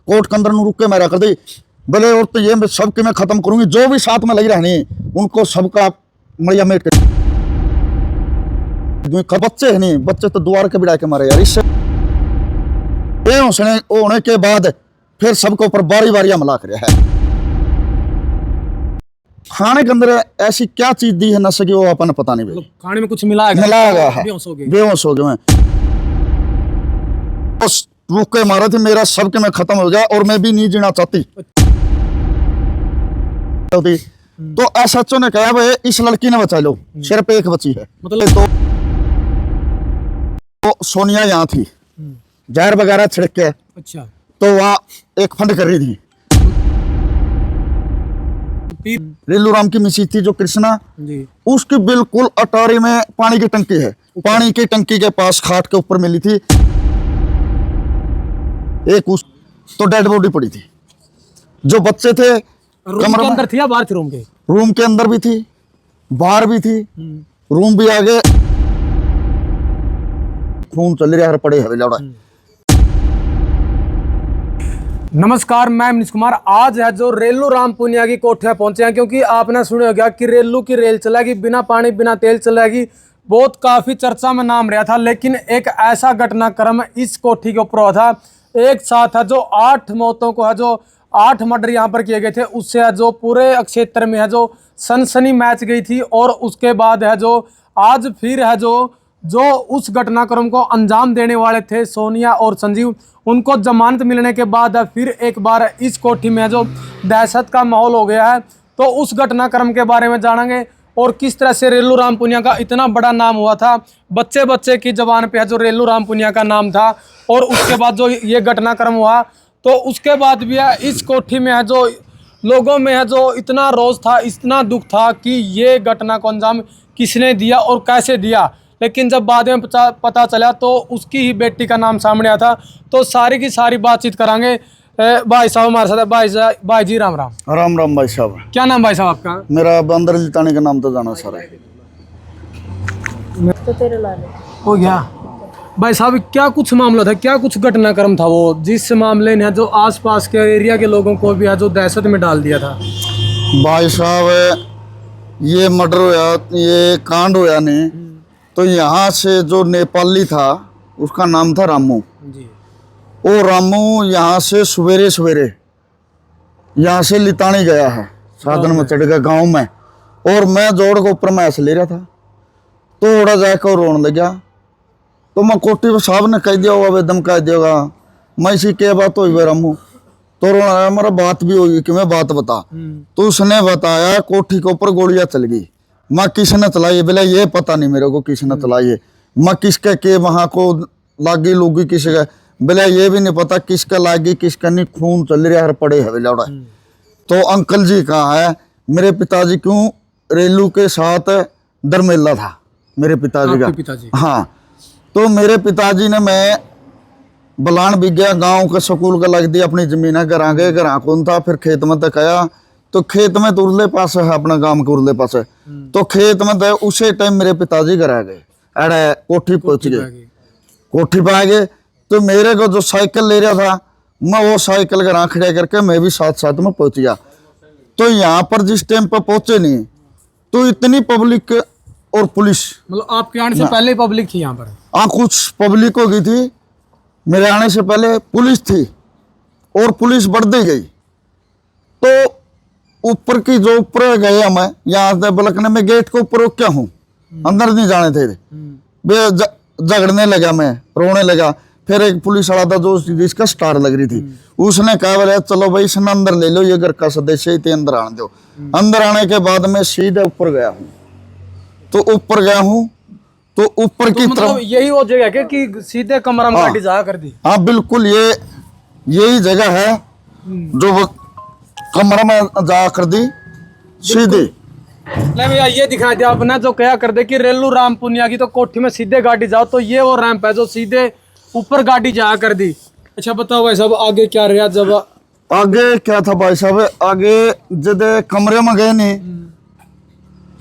Court के अंदर रुक के मेरा कर दी बोले और तो ये सबके मैं खत्म करूंगी, जो भी साथ में लगी रहनी उनको सबका मरिया मेट कर। बच्चे है नहीं, बच्चे तो द्वार के बिड़ा के मारे यार। इससे होने के बाद फिर सबके ऊपर बारी बारी हमला कर है। खाने के अंदर ऐसी क्या चीज दी है नशे की वो अपन पता नहीं भाई। खाने में कुछ मिला है, बेहोश हो गए। उस रुक के मारा थे, मेरा सबके में खत्म हो गया और मैं भी नहीं जीना चाहती। तो एसएचओ ने कहा भाई इस लड़की ने बचा लो, सिर्फ एक बची है। मतलब तो सोनिया यहाँ थी, जहर वगैरह छिड़क के। अच्छा। तो वहाँ एक फंड कर रही थी। रेलू राम की मिसी थी जो कृष्णा जी, उसकी बिल्कुल अटारी में पानी की टंकी है। पानी की टंकी के पास खाट के ऊपर मिली थी एक, उस तो डेड बॉडी पड़ी थी। जो बच्चे थे रूम के अंदर थी या बाहर थी? रूम के अंदर भी थी, बाहर भी थी, रूम भी आगे खून चल रहा है, पड़े है लौड़ा। नमस्कार, मैं मनीष कुमार। आज है जो रेलू राम पुनिया की कोठिया पहुंचे हैं, क्योंकि आपने सुना होगा कि रेलू की रेल चलेगी, बिना पानी बिना तेल चलेगी। बहुत काफी चर्चा में नाम रहा था, लेकिन एक ऐसा घटनाक्रम इस कोठी के ऊपर हुआ था। एक साथ है जो 8 मौतों को है जो 8 मर्डर यहाँ पर किए गए थे, उससे है जो पूरे क्षेत्र में है जो सनसनी मैच गई थी। और उसके बाद है जो आज फिर है जो उस घटनाक्रम को अंजाम देने वाले थे सोनिया और संजीव, उनको जमानत मिलने के बाद फिर एक बार इस कोठी में जो दहशत का माहौल हो गया है। तो उस घटनाक्रम के बारे में जानेंगे और किस तरह से रेलू राम पुनिया का इतना बड़ा नाम हुआ था। बच्चे बच्चे की जबान पे है जो रेलू राम पुनिया का नाम था। और उसके बाद जो ये घटनाक्रम हुआ, तो उसके बाद भी है इस कोठी में है जो लोगों में है जो इतना रोष था, इतना दुख था कि ये घटना को अंजाम किसने दिया और कैसे दिया। लेकिन जब बाद में पता चला तो उसकी ही बेटी का नाम सामने आया था। तो सारी की सारी बातचीत करांगे। भाई साहब हमारे साथ है। भाई जी राम राम। राम राम भाई साहब। क्या नाम भाई साहब आपका? मेरा बंदर लितानी का नाम तो जाना सारा है। तो तेरे लाले हो गया। भाई साहब क्या कुछ मामला था, क्या कुछ घटनाक्रम था वो, जिस मामले ने जो आसपास के एरिया के लोगों को भी है जो दहशत में डाल दिया था? भाई साहब ये मर्डर होया, ये कांड होया नहीं तो यहाँ से जो नेपाली था उसका नाम था रामू जी। वो रामू यहाँ से सवेरे सवेरे यहाँ से लितानी गया है, साधन में चढ़ गया गाँव में। और मैं जोड़ के ऊपर मैस ले रहा था, तो थोड़ा जाकर रोने लग गया। तो मैं कोठी साहब ने कह दिया होगा, एकदम कह दिया मैं इसी के बात हुई रामू। तो रोना, हमारा बात भी हुई कि मैं बात बता। तो उसने बताया कोठी के ऊपर गोलियां चल गई। मैं किसने चलाई? बोला ये पता नहीं मेरे को किसने चलाई है। मैं किसके के वहां को लागी लूगी किसका? बोला ये भी नहीं पता किसका लागी किसका नहीं, खून चल रहा है, पड़े है लौड़ा। तो अंकल जी कहाँ है? मेरे पिताजी क्यों रेलू के साथ दरमेला था मेरे पिताजी का। हाँ, तो मेरे पिताजी ने मैं बलान भी गया, गाँव के स्कूल का लग दिया, अपनी जमीन घर गए, घर कौन था, फिर खेत में तक आया। तो खेत में तो उरले पास है, अपना गांव के उरले पास है। तो खेत में तो उसे टाइम मेरे पिताजी घर आ गए, अरे कोठी पहुंच गए। कोठी पे आ गए तो मेरे को जो साइकिल ले रहा था, मैं वो साइकिल घर खड़ा करके मैं भी साथ साथ में पहुंच गया। तो यहाँ पर जिस टाइम पर पहुंचे नहीं तो इतनी पब्लिक और पुलिस, मतलब आपके आने से पहले पब्लिक थी यहाँ पर? हाँ, कुछ पब्लिक हो गई थी। मेरे आने से पहले पुलिस थी और पुलिस बढ़ती गई। तो ऊपर की जो ऊपर गया मैं, यहाँ से बलकने में गेट के ऊपर क्या हूँ, अंदर नहीं जाने थे। झगड़ने लगा, मैं रोने लगा। फिर एक पुलिस वाला था जो जिसका स्टार लग रही थी, उसने कहा बोले चलो भाई इसने अंदर ले लो, ये घर का सदस्य है, अंदर आने दो। अंदर आने के बाद मैं सीधे ऊपर गया हूँ। तो ऊपर गया हूँ तो ऊपर की तरफ यही वो जगह है कि सीधे कमरा में गाड़ी जा कर दी? हाँ बिल्कुल, यही जगह है जो कमरा में जा कर दी सीधे। नहीं भैया ये दिखा दिया आपने जो कहा कर दे कि रेलू राम पुनिया की तो कोठी में सीधे गाड़ी जाओ, तो ये वो रैंप है जो सीधे ऊपर गाड़ी जा कर दी। अच्छा बताओ भाई साहब आगे क्या रहा? जब आगे क्या था भाई साहब, आगे जब कमरे में गए नहीं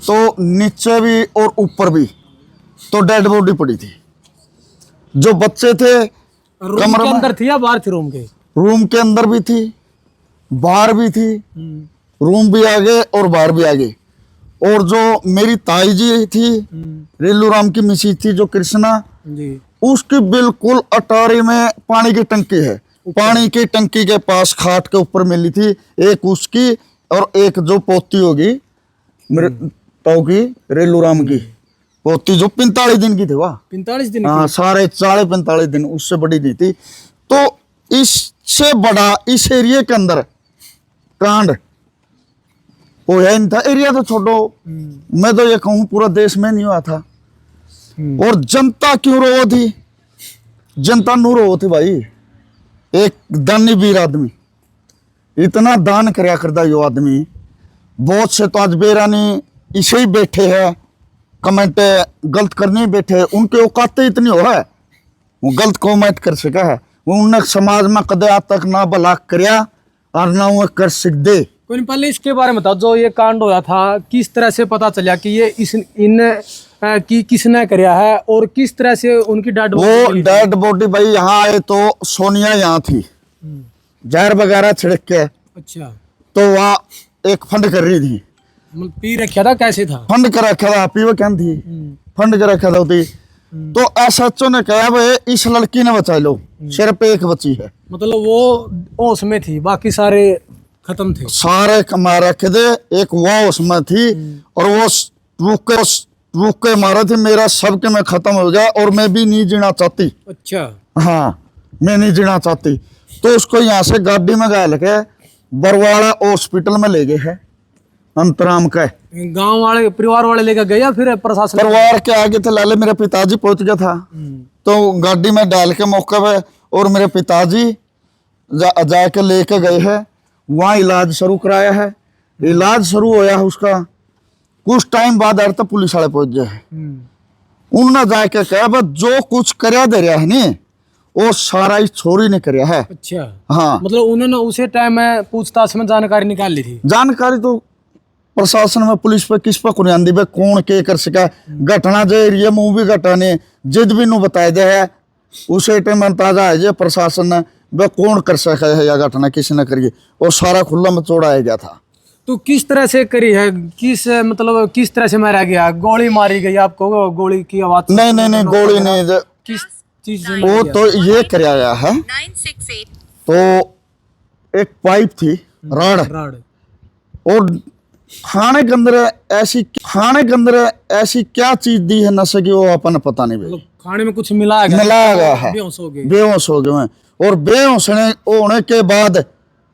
तो नीचे भी और ऊपर भी तो डेड बॉडी पड़ी थी। जो बच्चे थे रूम के अंदर थी या बाहर थी? रूम के अंदर भी थी, बाहर भी थी, रूम भी आगे और बाहर भी आगे। और जो मेरी ताई जी थी, रेलू राम की मिसेज थी जो कृष्णा, जी उसकी बिल्कुल अटारी में पानी की टंकी है। पानी की टंकी के पास खाट के ऊपर मिली थी, एक उसकी और एक जो पोती होगी मेरे ताऊ की, रेलू राम की पोती, जो 45 दिन की थी वह। 45 दिन हाँ, सारे 45 दिन, उससे बड़ी नहीं थी। तो इससे बड़ा इस एरिया के अंदर कांड वो है नहीं था। एरिया तो छोड़ो, मैं तो ये कहूँ पूरा देश में नहीं हुआ था। और जनता क्यों रो थी? जनता नू रो थी भाई। एक दानी वीर आदमी, इतना दान करया करता यो आदमी। बहुत से तो आज बेरानी इसे ही बैठे हैं, कमेंट गलत करने ही बैठे हैं। उनके औकाते इतनी हो है, वो गलत कमेंट कर सका है। उन्हें समाज में कदे आज तक ना भला करया और ना वो कर सकते। कोई नहीं, पहले इसके बारे में बताओ, जो ये कांड होया था किस तरह से पता चला कि ये की किसने करया है और किस तरह से उनकी डेड वो डेड बॉडी भाई यहाँ आए तो सोनिया यहाँ थी, जहर वगैरह छिड़क के, अच्छा, तो वहाँ एक फंड कर रही थी। मतलब पी रखा था, कैसे था? फंड कर रखा था, पीवा क्या थी, फंड कर रखा था होती। तो एसएचओ ने कहा भाई इस लड़की ने बचा लो, सिर्फ एक बची है। मतलब वो होश में थी, बाकी सारे खत्म थे। सारे कमा रखे थे, एक वो उसमें थी और वो रुक के मारा थी। मेरा सबके में खत्म हो गया और मैं भी नहीं जीना चाहती। अच्छा, हाँ, मैं नहीं जीना चाहती। तो उसको यहाँ से गाड़ी में घाल के बरवाड़ा हॉस्पिटल में ले गए हैं, अंतराम का। गांव वाले परिवार वाले लेकर गए या फिर प्रशासन? परिवार के आगे थे लाले, मेरे पिताजी पहुंच गया था। तो गाड़ी में डाल के मौके पे और मेरे पिताजी जाके लेके गए हैं, वहाँ इलाज शुरू कराया है। इलाज शुरू होया है उसका, कुछ टाइम बाद तो पुलिस वाले पहुंच गए हैं। उन्होंने जाके कहा बस जो कुछ करया दे रहा है नी, वो सारा इस छोरी ने करया है। अच्छा, हाँ, मतलब उन्होंने उसे टाइम में पूछताछ में जानकारी निकाल ली थी। जानकारी तो प्रशासन में पुलिस पे किस पर कुछ आंदी, कौन के कर सका घटना जो एरिया में भी घटाने जिद भी नु बताया जाए है, उसे टाइम अंदाजा है जे प्रशासन ने वह कौन कर सका है या घटना किसने करी, और सारा खुला में चौड़ाया गया था। तो किस तरह से करी है, मतलब किस तरह से मारा गया? गोली मारी गई आपको? गोली की आवाज? नहीं, गोली नहीं, किस चीज से? वो तो ये कराया है। तो एक पाइप थी, राड, और खाने के अंदर ऐसी क्या चीज दी है नशे की, वो अपन पता नहीं भाई। मतलब खाने में कुछ मिलाया गया है, बेहोश हो गए। बेहोश हो गए हैं। और बेहोश होने के बाद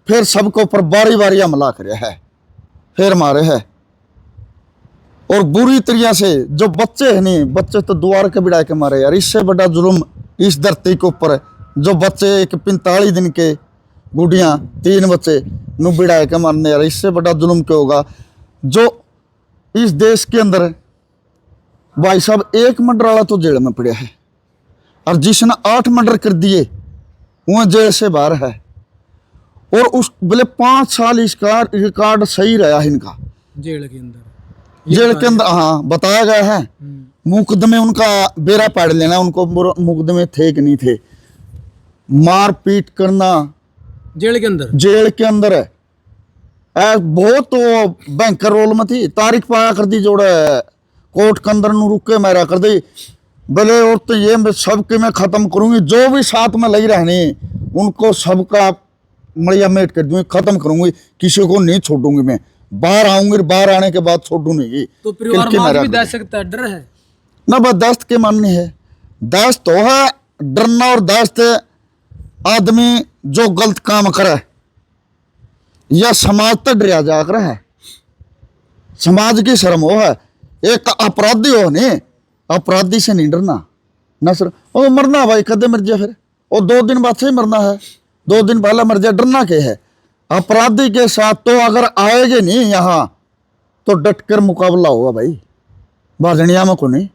फिर सबको ऊपर बारी बारी हमला करे है, फिर मारे है। और बुरी तरीके से जो बच्चे है नहीं, बच्चे तो द्वार के बिड़ा के मारे यार। इससे बड़ा जुल्म इस धरती के ऊपर, जो बच्चे एक 45 दिन के गुड़िया 3 बच्चे नु बिड़ा के मारने यार, इससे बड़ा जुल्म क्या होगा? जो इस देश के अंदर भाई साहब एक मर्डर वाला तो जेल में पड़ा है, और जिसने 8 मर्डर कर दिए वो जेल से बाहर है। और उस बोले 5 साल इसका रिकॉर्ड सही रहा इनका जेल के अंदर। हाँ, बताया गया है। मुकदमे उनका बेरा पाड़ लेना, उनको मुकदमे थे कि नहीं थे। मारपीट करना जेल के अंदर है। बहुत तो बैंकर रोल में थी, तारीख पाया कर दी जोड़े कोर्ट के अंदर नु रुक के मारा कर दी बोले। और तो ये मैं सबके मैं खत्म करूंगी, जो भी साथ में लगी रहनी उनको सबका मड़िया मेट कर दूंगी, खत्म करूंगी, किसी को नहीं छोड़ूंगी। मैं बाहर आऊंगी, बाहर आने के बाद छोड़ू नहीं। तो परिवार में भी दहशत है, डर है ना? बस दहशत के माननी है, दहशत तो है डरना। और दहशत आदमी जो गलत काम करे या समाज तक डरिया जाकर है, समाज की शर्म हो है। एक अपराधी हो नहीं, अपराधी से नहीं डरना ना सर। वो मरना भाई कदे मर जाए, फिर और 2 दिन बाद से ही मरना है, 2 दिन पहले मर जाए, डरना क्या है? अपराधी के साथ तो अगर आएगे नहीं यहाँ तो डट कर मुकाबला होगा भाई। बाजनिया में को नहीं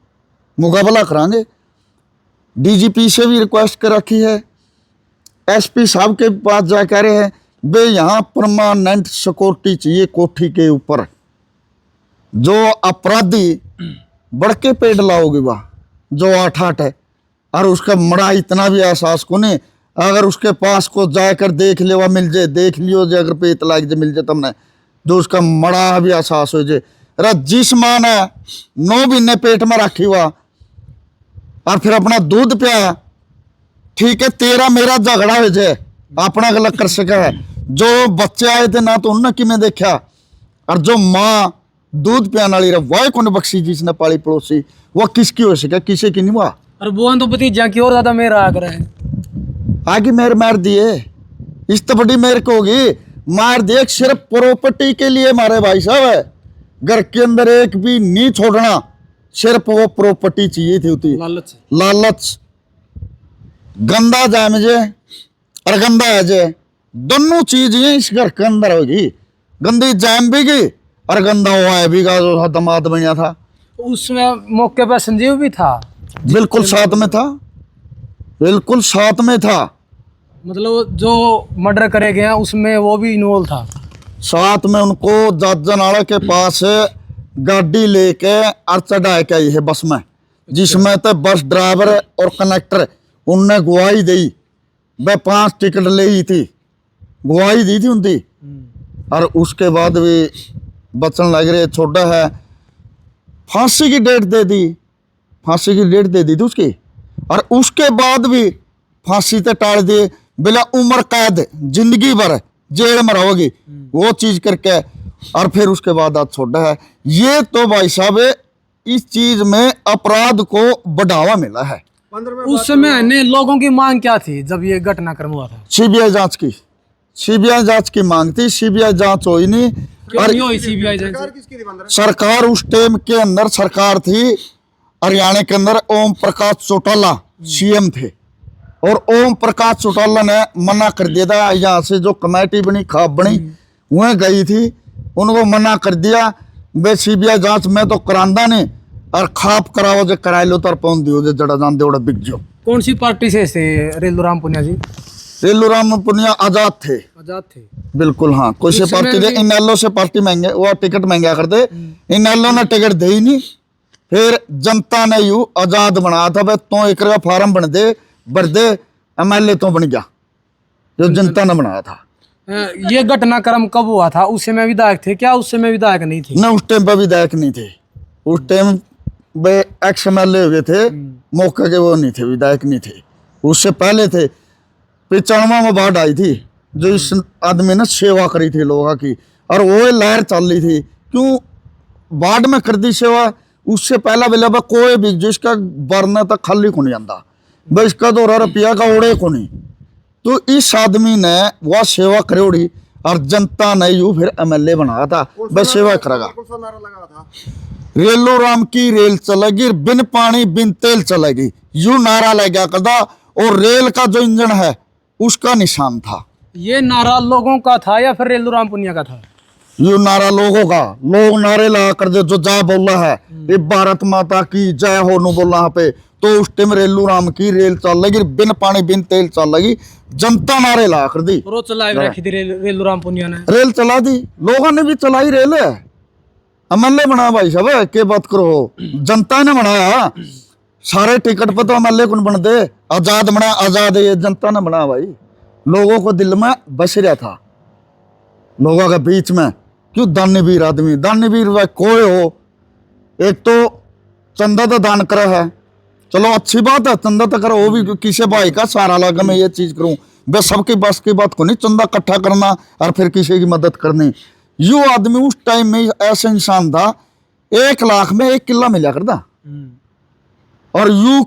मुकाबला कराएंगे। डीजीपी से भी रिक्वेस्ट कर रखी है, एसपी साहब के पास जा कह रहे हैं वे यहाँ परमानेंट सिक्योरिटी चाहिए कोठी के ऊपर। जो अपराधी बड़के पेड़ लाओगे वाह, जो 8-8 है, और उसका मड़ा इतना भी एहसास को नहीं। अगर उसके पास को जाकर देख लेवा मिल जाए, देख लियो जे अगर पेट लाग जाए मिल जाए तुमने, जो उसका मड़ा भी एहसास हो जाए। अरे जिस माँ ने 9 महीने पेट में रखी हुआ और फिर अपना दूध पिया, ठीक है, तेरा मेरा झगड़ा हो जाए, अपना गलत कर सका है। जो बच्चे आए थे ना तो उनने कि मैं देखा, और जो माँ दूध पियाने वाली रहा वह कौन बख्शी जिसने पाली पड़ोसी, वह किसकी हो सके, किसी की नहीं हुआ। और वो तो भतीजा की और ज्यादा मेरा आ रहा है। आगे मेर मार दिए, इस तो बड़ी मेर को होगी मार दिए सिर्फ प्रॉपर्टी के लिए। मारे भाई साहब घर के अंदर एक भी नहीं छोड़ना, सिर्फ वो प्रॉपर्टी चाहिए थी उती। लालच। लालच गंदा जाए मुझे और गंदा है जे, दोनों चीजें इस घर के अंदर होगी। गंदी जैम भी गई और गंदा हुआ भी गा, जो दमाद बनिया था उसमें मौके पर संजीव भी था। बिल्कुल साथ में था, बिल्कुल साथ में था। मतलब जो मर्डर करे गए हैं उसमें वो भी इन्वॉल्व था। साथ में उनको जाजनाड़ा के पास गाड़ी लेके और चढ़ा के आई है बस में, जिसमें तो बस ड्राइवर और कंडक्टर उनने गवाही दी। वह 5 टिकट ले थी, गवाही दी थी उनकी। और उसके बाद भी बचन लग रहे, छोटा है, फांसी की डेट दे दी, फांसी की डेट दे दी थी उसकी। और उसके बाद भी फांसी से टाल दिए, बिला उम्र कैद, जिंदगी भर जेल में रहोगी, वो चीज करके। और फिर उसके बाद आज छोड़ा है। ये तो भाई साहब इस चीज में अपराध को बढ़ावा मिला है। उस समय ने लोगों की मांग क्या थी जब ये घटनाक्रम हुआ था? सीबीआई जांच की, सीबीआई जांच की मांग थी। सीबीआई जांच हुई नहीं। क्यों नहीं हुई सीबीआई जांच? सरकार उस टाइम के अंदर सरकार थी हरियाणा के अंदर, ओम प्रकाश चौटाला सीएम थे। और ओम प्रकाश चौटाला ने मना कर दिया था, यहाँ से जो कमेटी बनी, खाप बनी, वह गई थी, उनको मना कर दिया बे सीबीआई जांच में तो करांदा नहीं, और खाप कराओ जो कराए लो तो पहुंच दियो जो जड़ा जान दे बिक जो। कौन सी पार्टी से थे रेलू राम पुनिया जी? रेलू राम पुनिया आजाद थे। आजाद थे, बिल्कुल हाँ। कोई से पार्टी दे, इनेलो से पार्टी महंगे, वो टिकट महंगा कर दे, इनेलो ने टिकट दे ही नहीं। फिर जनता ने यू आजाद बनाया था, भाई तो एक का फार्म बन दे, भर दे, एमएलए तो बन गया, जो जनता ने बनाया था। ये घटनाक्रम कब हुआ था? उस समय विधायक थे क्या? उस समय विधायक नहीं थे? न, उस टाइम पर विधायक नहीं थे। उस टाइम वे एक्स एमएलए हुए थे, मौके के वो नहीं थे, विधायक नहीं थे। उससे पहले थे। 95 में बाढ़ आई थी, जो इस आदमी ने सेवा करी थी लोगों की, और वो लहर चल रही थी। क्यों बाढ़ में कर दी सेवा? उससे पहला बेला कोई भी जिसका बरना तक खाली को नहीं आता, भाई इसका तो रुपया का ओढ़े को नहीं। तो इस आदमी ने वह सेवा करोड़ी, और जनता ने यू फिर एमएलए बनाया था, बस सेवा करेगा। रेलू राम की रेल चलेगी, बिन पानी बिन तेल चलेगी, यू नारा लगा कदा। और रेल का जो इंजन है उसका निशान था। ये नारा लोगों का था या फिर रेलू राम पुनिया का था? यू नारा लोगों का, लोग नारे लगा कर जो जा बोला है, ये भारत माता की जय हो नु बोला यहाँ पे, तो उस टाइम रेलू राम की रेल चल लगी, बिन पानी बिन तेल चल लगी, जनता नारे लगा कर दी। रोज चला रखी थी रेलू राम पुनिया ने, रेल चला दी, लोगों ने भी चलाई रेल। एमएलए बना भाई साहब, के बात करो, जनता ने बनाया। सारे टिकट पर तो एमएलए कौन बन दे? आजाद बना, आजाद ये जनता ने बना भाई। लोगों को दिल में बस रहा था, लोगों के बीच में। क्यों दानवीर आदमी, दानवीर भाई कोई हो, एक तो चंदा तो दान करा है, चलो अच्छी बात है, चंदा तो करो, वो भी किसी भाई का सहारा लगा मैं ये चीज करूं, बस सबकी बस की बात को नहीं, चंदा इकट्ठा करना और फिर किसी की मदद करनी। यू आदमी उस टाइम में ऐसा इंसान था, 1 लाख में 1 किला मिला करता। और यू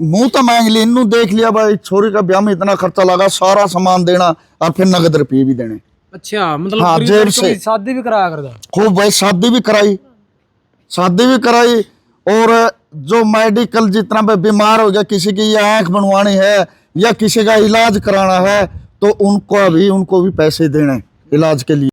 मुंह तो मांग ली, इनू देख लिया भाई छोरी का ब्याह में इतना खर्चा लगा, सारा सामान देना और फिर नगद रुपये भी देने। अच्छा, मतलब हाँ, जेब से शादी भी कराया करता खूब भाई, शादी भी कराई, शादी भी कराई। और जो मेडिकल जितना भी बीमार हो गया, किसी की आंख बनवानी है या किसी का इलाज कराना है, तो उनको भी पैसे देने इलाज के लिए।